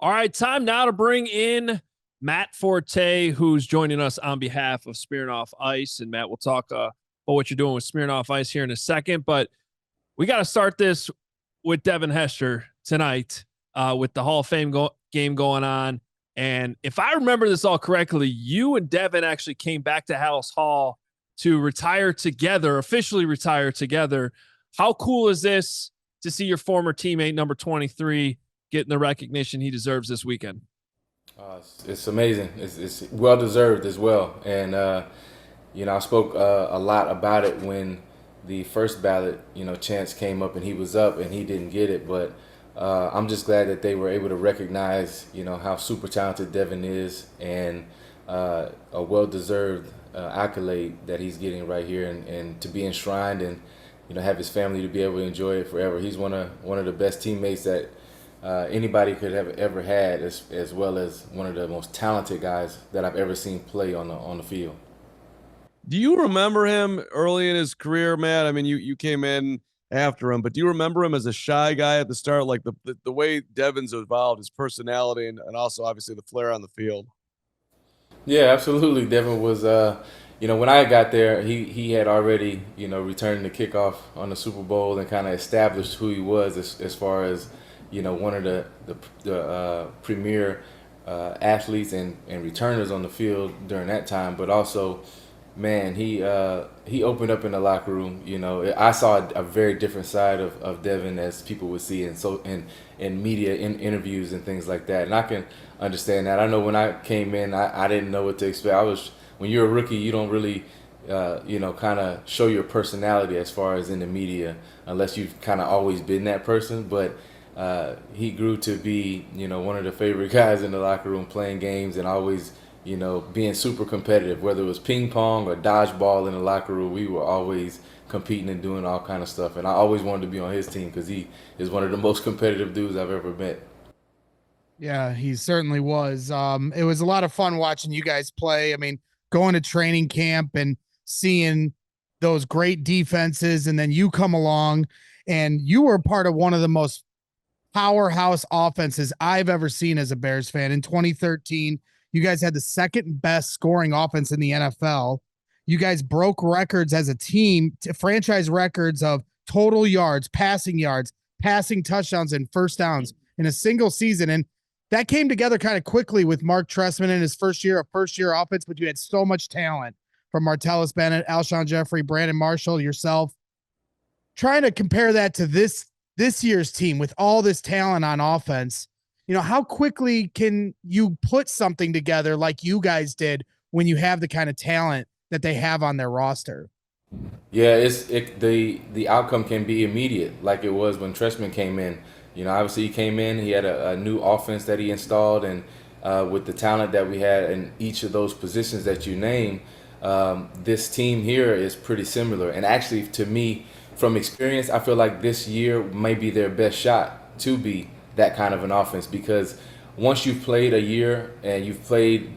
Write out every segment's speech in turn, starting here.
All right, time now to bring in Matt Forte, who's joining us on behalf of Smirnoff Ice. And Matt, we'll talk about what you're doing with Smirnoff Ice here in a second. But we got to start this with Devin Hester tonight with the Hall of Fame game going on. And if I remember this all correctly, you and Devin actually came back to Hallis Hall to retire together, officially retire together. How cool is this to see your former teammate, number 23, getting the recognition he deserves this weekend? It's amazing. It's well-deserved as well. And, I spoke a lot about it when the first ballot, chance came up and he was up and he didn't get it. But I'm just glad that they were able to recognize, how super talented Devin is and a well-deserved accolade that he's getting right here and to be enshrined and, have his family to be able to enjoy it forever. He's one of the best teammates that anybody could have ever had, as well as one of the most talented guys that I've ever seen play on the field. Do you remember him early in his career, Matt? I mean, you came in after him, but do you remember him as a shy guy at the start? Like the way Devin's evolved, his personality, and also obviously the flair on the field. Yeah, absolutely. Devin was, when I got there, he had already, returned the kickoff on the Super Bowl and kind of established who he was as far as, one of the premier athletes and returners on the field during that time. But also, man, he opened up in the locker room. I saw a very different side of Devin as people would see in media, in interviews and things like that. And I can understand that. I know when I came in, I didn't know what to expect. When you're a rookie, you don't really, kind of show your personality as far as in the media, unless you've kind of always been that person. But he grew to be, one of the favorite guys in the locker room, playing games and always, being super competitive. Whether it was ping pong or dodgeball in the locker room, we were always competing and doing all kind of stuff. And I always wanted to be on his team because he is one of the most competitive dudes I've ever met. Yeah, he certainly was. It was a lot of fun watching you guys play. I mean, going to training camp and seeing those great defenses, and then you come along and you were part of one of the most powerhouse offenses I've ever seen as a Bears fan. In 2013, you guys had the second best scoring offense in the NFL. You guys broke records as a team, franchise records of total yards, passing touchdowns, and first downs in a single season. And that came together kind of quickly with Mark Trestman in his first year offense, but you had so much talent from Martellus Bennett, Alshon Jeffrey, Brandon Marshall, yourself. Trying to compare that to this year's team with all this talent on offense, how quickly can you put something together like you guys did when you have the kind of talent that they have on their roster? Yeah, the outcome can be immediate, like it was when Trestman came in. Obviously he came in, he had a new offense that he installed, and with the talent that we had in each of those positions that you named, this team here is pretty similar. And actually, to me, from experience, I feel like this year may be their best shot to be that kind of an offense, because once you've played a year and you've played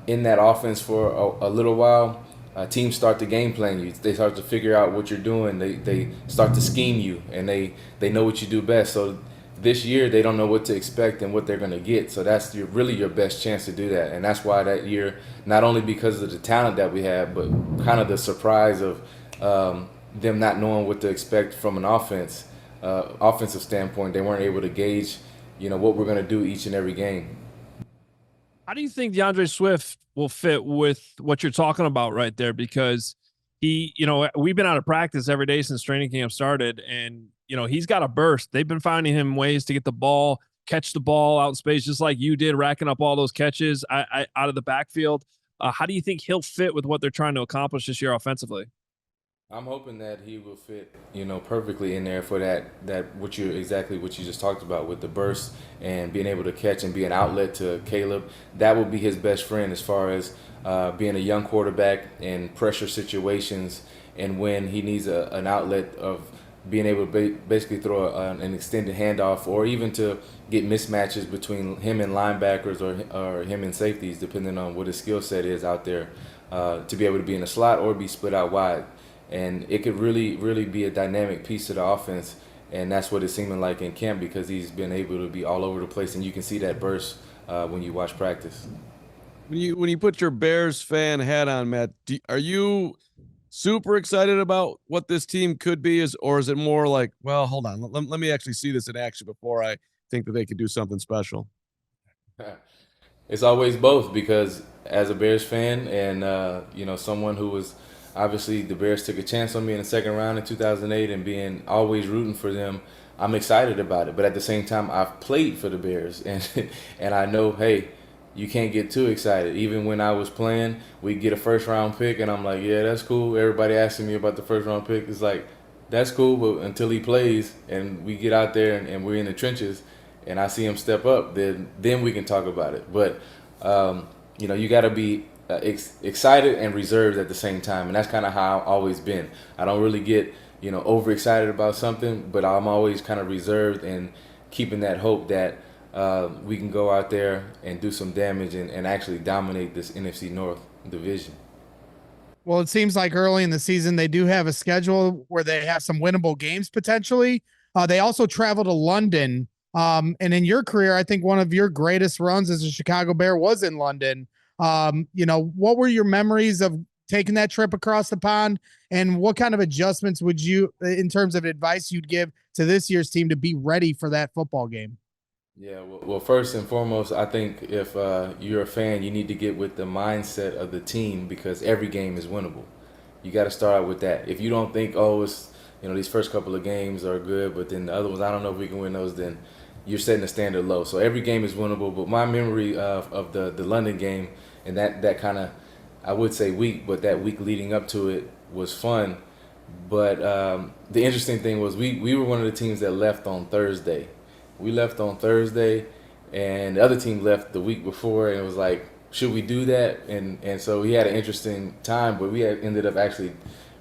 in that offense for a little while, teams start to game plan you. They start to figure out what you're doing. They start to scheme you, and they know what you do best. So this year they don't know what to expect and what they're going to get. So that's really your best chance to do that. And that's why that year, not only because of the talent that we had, but kind of the surprise of them not knowing what to expect from an offensive standpoint. They weren't able to gauge, what we're going to do each and every game. How do you think DeAndre Swift will fit with what you're talking about right there? Because he, we've been out of practice every day since training camp started, and, he's got a burst. They've been finding him ways to get the ball, catch the ball out in space, just like you did, racking up all those catches out of the backfield. How do you think he'll fit with what they're trying to accomplish this year offensively? I'm hoping that he will fit, perfectly in there for that what you just talked about with the burst and being able to catch and be an outlet to Caleb. That will be his best friend as far as being a young quarterback in pressure situations, and when he needs an outlet of being able to basically throw an extended handoff, or even to get mismatches between him and linebackers or him and safeties, depending on what his skill set is out there, to be able to be in a slot or be split out wide. And it could really, really be a dynamic piece to the offense. And that's what it's seeming like in camp because he's been able to be all over the place, and you can see that burst when you watch practice. When you put your Bears fan hat on, Matt, are you super excited about what this team could be, or is it more like, well, hold on, let me actually see this in action before I think that they could do something special? It's always both because as a Bears fan and someone who was obviously the Bears took a chance on me in the second round in 2008 and being always rooting for them, I'm excited about it. But at the same time, I've played for the Bears and I know, hey, you can't get too excited. Even when I was playing, we'd get a first-round pick, and I'm like, yeah, that's cool. Everybody asking me about the first-round pick. It's like, that's cool, but until he plays and we get out there and we're in the trenches and I see him step up, then we can talk about it. But, you got to be excited and reserved at the same time, and that's kind of how I've always been. I don't really get, overexcited about something, but I'm always kind of reserved and keeping that hope that we can go out there and do some damage and actually dominate this NFC North division. Well, it seems like early in the season, they do have a schedule where they have some winnable games potentially. They also travel to London. And in your career, I think one of your greatest runs as a Chicago Bear was in London. What were your memories of taking that trip across the pond, and what kind of adjustments would you, in terms of advice you'd give to this year's team to be ready for that football game? Yeah, well, first and foremost, I think if you're a fan, you need to get with the mindset of the team because every game is winnable. You got to start out with that. If you don't think, it's, these first couple of games are good, but then the other ones, I don't know if we can win those, then you're setting the standard low. So every game is winnable. But my memory of the London game and that kind of, I would say week, but that week leading up to it was fun. But the interesting thing was we were one of the teams that left on Thursday. We left on Thursday, and the other team left the week before, and it was like, should we do that? And so we had an interesting time, but we ended up actually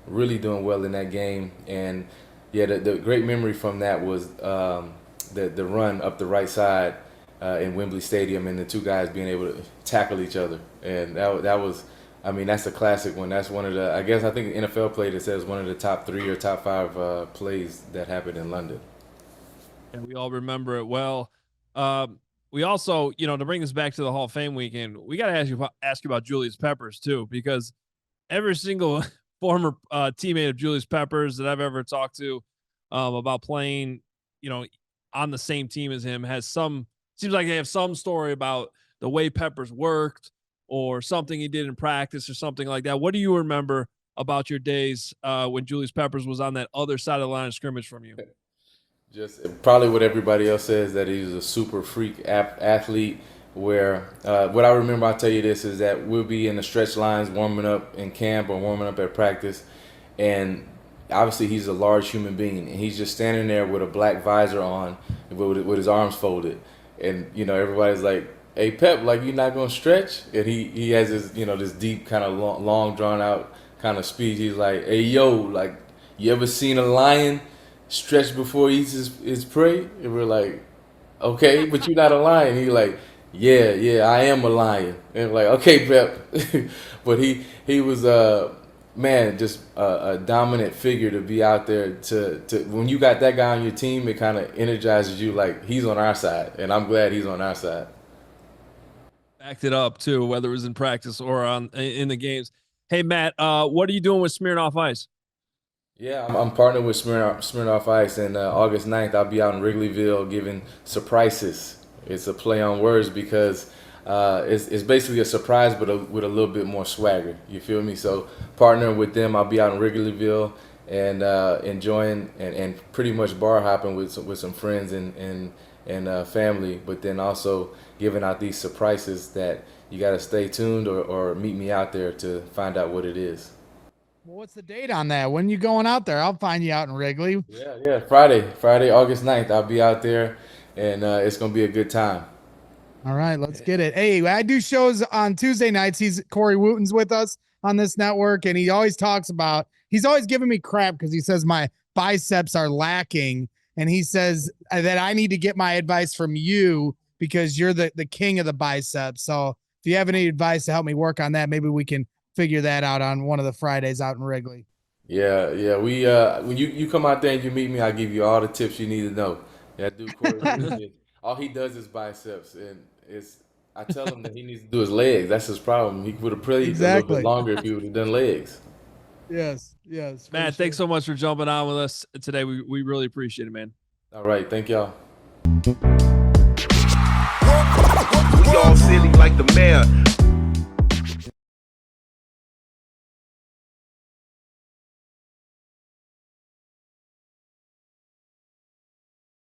really doing well in that game. And, yeah, the great memory from that was the run up the right side in Wembley Stadium and the two guys being able to tackle each other. And that was, that's a classic one. That's one of the, I think the NFL played it says one of the top 3 or top 5 plays that happened in London. And we all remember it well. We also, to bring this back to the Hall of Fame weekend, we got to ask you about Julius Peppers too, because every single former teammate of Julius Peppers that I've ever talked to about playing, on the same team as him seems like they have some story about the way Peppers worked or something he did in practice or something like that. What do you remember about your days when Julius Peppers was on that other side of the line of scrimmage from you? Just probably what everybody else says, that he was a super freak athlete. Where what I remember, I'll tell you this, is that we'll be in the stretch lines warming up in camp or warming up at practice, and obviously he's a large human being, and he's just standing there with a black visor on, with his arms folded, and everybody's like, "Hey Pep, like you're not gonna stretch?" And he has this this deep kind of long drawn out kind of speech. He's like, "Hey yo, like you ever seen a lion stretch before he eats his prey?" And we're like, "Okay, but you're not a lion." He's like, yeah, I am a lion. And we're like, "Okay, Pep." But he was just a dominant figure to be out there to when you got that guy on your team, it kind of energizes you like he's on our side, and I'm glad he's on our side. Backed it up too, whether it was in practice or in the games. Hey Matt, what are you doing with Smirnoff Ice? Yeah, I'm partnered with Smirnoff Ice, and August 9th I'll be out in Wrigleyville giving surprises. It's a play on words because it's basically a surprise, but with a little bit more swagger. You feel me? So partnering with them, I'll be out in Wrigleyville and enjoying and pretty much bar hopping with some friends and family, but then also giving out these surprises that you got to stay tuned or meet me out there to find out what it is. Well, what's the date on that? When you going out there? I'll find you out in Wrigley. Yeah, Friday, August 9th. I'll be out there, and it's going to be a good time. All right, let's get it. Hey, I do shows on Tuesday nights. Corey Wooten's with us on this network, and he always talks about, he's always giving me crap because he says my biceps are lacking, and he says that I need to get my advice from you because you're the king of the biceps. So if you have any advice to help me work on that, maybe we can figure that out on one of the Fridays out in Wrigley. Yeah. We when you come out there and you meet me, I give you all the tips you need to know. That dude Corey, all he does is biceps, and I tell him that he needs to do his legs. That's his problem. He would have played a little Exactly. bit longer if he would have done legs. Yes. Matt, thanks so much for jumping on with us today. We really appreciate it, man. All right, thank y'all. We all silly like the mayor.